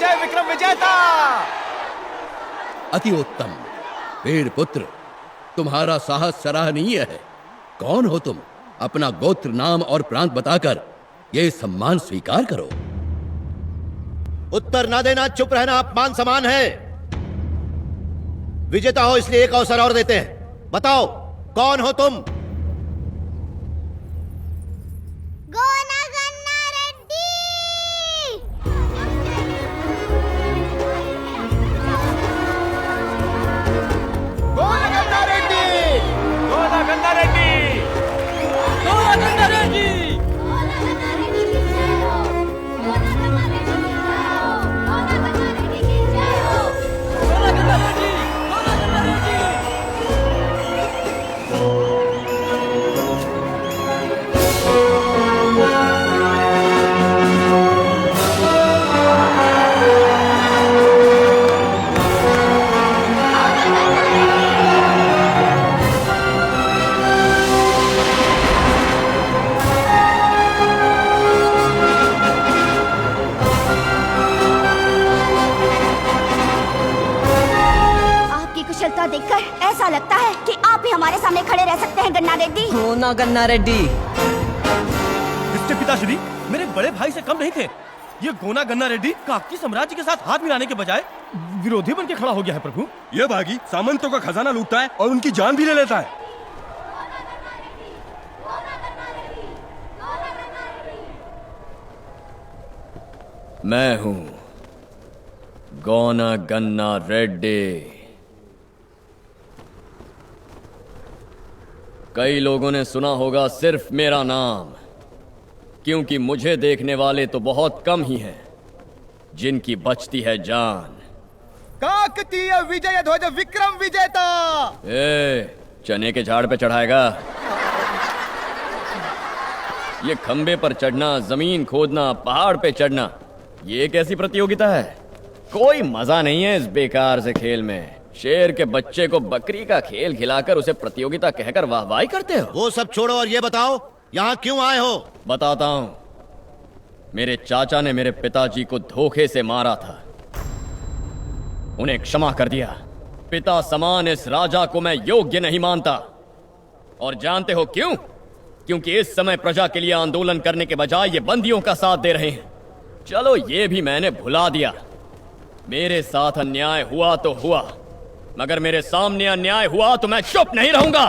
विजय विक्रम विजेता। अति उत्तम वीर पुत्र, तुम्हारा साहस सराहनीय है। कौन हो तुम? अपना गोत्र, नाम और प्रांत बताकर ये सम्मान स्वीकार करो। उत्तर ना देना, चुप रहना अपमान समान है। विजेता हो इसलिए एक अवसर और देते हैं। बताओ कौन हो तुम? गोना गन्ना रेड्डी। गोना गन्ना रेड्डी, गोना गन्ना रेड्डी, गोना गन्ना रेड्डी। देखकर ऐसा लगता है कि आप ही हमारे सामने खड़े रह सकते हैं गन्ना रेड्डी। गोना गन्ना रेड्डी। इसके पिताश्री मेरे बड़े भाई से कम नहीं थे। ये गोना गन्ना रेड्डी काकती साम्राज्य के साथ हाथ मिलाने के बजाय विरोधी बन के खड़ा हो गया है। प्रभु, ये बागी सामंतों का खजाना लूटता है और उनकी जान भी ले लेता है। मैं हूं गोना गन्ना रेड्डी। कई लोगों ने सुना होगा सिर्फ मेरा नाम, क्योंकि मुझे देखने वाले तो बहुत कम ही हैं जिनकी बचती है जान। काकतीय विजय ध्वज विक्रम विजेता। चने के झाड़ पे चढ़ाएगा? ये खंबे पर चढ़ना, जमीन खोदना, पहाड़ पे चढ़ना, ये कैसी प्रतियोगिता है? कोई मजा नहीं है इस बेकार से खेल में। शेर के बच्चे को बकरी का खेल खिलाकर उसे प्रतियोगिता कहकर वाहवाही करते हो। वो सब छोड़ो और ये बताओ यहाँ क्यों आए हो? बताता हूं। मेरे चाचा ने मेरे पिताजी को धोखे से मारा था, उन्हें क्षमा कर दिया। पिता समान इस राजा को मैं योग्य नहीं मानता। और जानते हो क्यों? क्योंकि इस समय प्रजा के लिए आंदोलन करने के बजाय ये बंदियों का साथ दे रहे हैं। चलो ये भी मैंने भुला दिया। मेरे साथ अन्याय हुआ तो हुआ, मगर मेरे सामने अन्याय हुआ तो मैं चुप नहीं रहूंगा।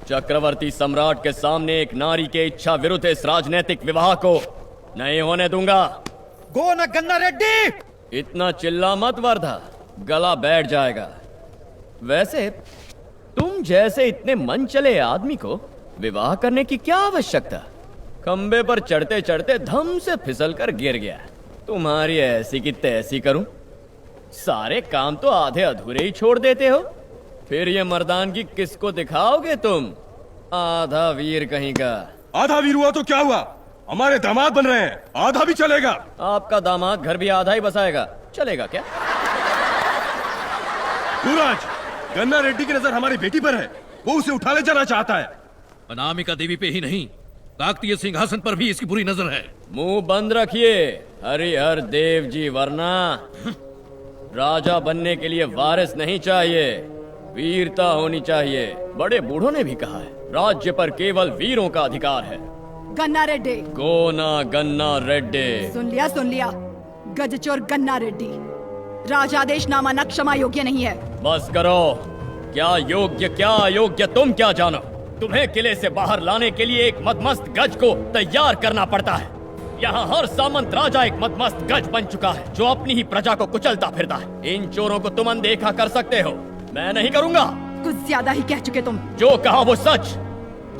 चक्रवर्ती सम्राट के सामने एक नारी के इच्छा विरुद्ध इस राजनीतिक विवाह को नहीं होने दूंगा। गोना गन्ना रेड्डी, इतना चिल्ला मत वर्धा, गला बैठ जाएगा। वैसे तुम जैसे इतने मन चले आदमी को विवाह करने की क्या आवश्यकता? खंबे पर चढ़ते चढ़ते धम से फिसल कर गिर गया। तुम्हारी ऐसी की तैसी करूं? सारे काम तो आधे अधूरे ही छोड़ देते हो। फिर ये मर्दानगी किसको दिखाओगे तुम? आधा वीर कहीं का। आधा वीर हुआ तो क्या हुआ? हमारे दामाद बन रहे हैं, आधा भी चलेगा। आपका दामाद घर भी आधा ही बसाएगा, चलेगा क्या? युवराज, गन्ना रेड्डी की नजर हमारी बेटी पर है, वो उसे उठा ले जाना चाहता है। अनामिका देवी पे ही नहीं, काकतीय सिंहासन पर भी इसकी बुरी नजर है। मुंह बंद रखिए हरिहर देव जी, वरना राजा बनने के लिए वारिस नहीं चाहिए, वीरता होनी चाहिए। बड़े बूढ़ों ने भी कहा है राज्य पर केवल वीरों का अधिकार है। गन्ना रेड्डी। गोना गन्ना रेड्डी। सुन लिया, गजचोर गन्ना रेड्डी। राजादेश नामाना क्षमा योग्य नहीं है। बस करो। क्या योग्य क्या अयोग्य तुम क्या जानो? तुम्हें किले से बाहर लाने के लिए एक मदमस्त गज को तैयार करना पड़ता है। यहाँ हर सामंत राजा एक मदमस्त गज बन चुका है जो अपनी ही प्रजा को कुचलता फिरता है। इन चोरों को तुम अनदेखा कर सकते हो, मैं नहीं करूँगा। कुछ ज्यादा ही कह चुके तुम। जो कहा वो सच,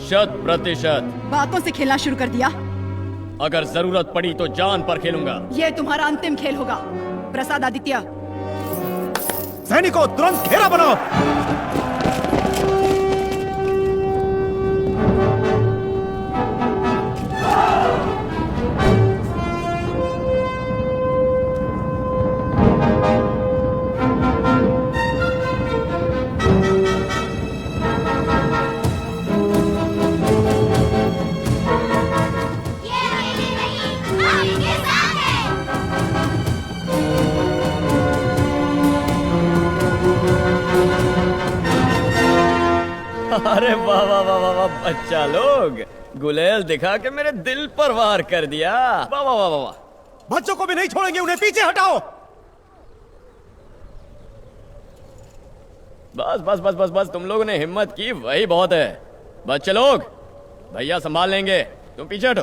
100%। बातों से खेलना शुरू कर दिया। अगर जरूरत पड़ी तो जान पर खेलूंगा। ये तुम्हारा अंतिम खेल होगा। प्रसाद आदित्य, सैनिकों तुरंत घेरा बनाओ। अरे वाह वाह वाह वाह वाह, बच्चा लोग गुलेल दिखा के मेरे दिल पर वार कर दिया। वाह वाह वाह वाह वाह। बच्चों को भी नहीं छोड़ेंगे, उन्हें पीछे हटाओ। बस बस बस बस बस, तुम लोगों ने हिम्मत की वही बहुत है। बच्चे लोग, भैया संभाल लेंगे, तुम पीछे हटो।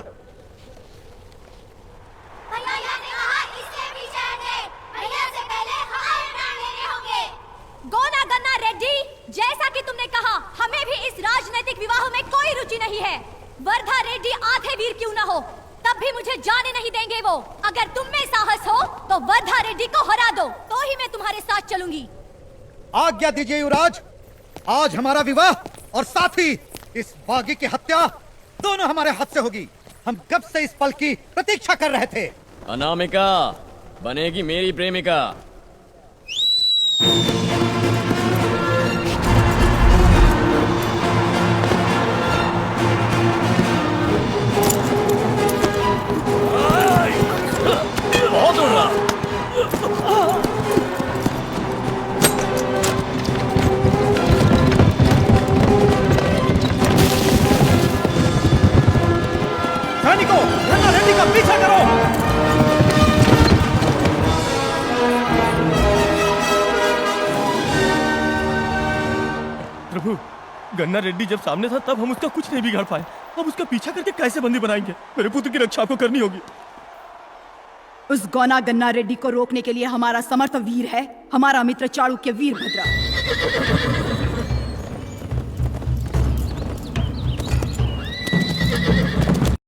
भैया ने कहा इससे पीछे हटे, भैया से पहले हमारे प्राण लेने होंगे। गोना गन्ना रेड्डी, जैसा कि तुमने कहा, हमें भी इस राजनीतिक विवाह में कोई रुचि नहीं है। वर्धा रेड्डी आधे वीर क्यों न हो, तब भी मुझे जाने नहीं देंगे वो। अगर तुम में साहस हो तो वर्धा रेड्डी को हरा दो, तो ही मैं तुम्हारे साथ चलूंगी। आज्ञा दीजिए युवराज, आज हमारा विवाह और साथ ही इस बागी की हत्या दोनों हमारे हाथ से होगी। हम कब से इस पल की प्रतीक्षा कर रहे थे। अनामिका बनेगी मेरी प्रेमिका। बहुत उड़ रहा। सैनिकों, गन्ना रेड्डी का पीछा करो। प्रभु, गन्ना रेड्डी जब सामने था तब हम उसका कुछ नहीं बिगाड़ पाए। अब उसका पीछा करके कैसे बंदी बनाएंगे? मेरे पुत्र की रक्षा को करनी होगी। उस गोना गन्ना रेड्डी को रोकने के लिए हमारा समर्थ वीर है, हमारा मित्र चाणक्य वीरभद्र।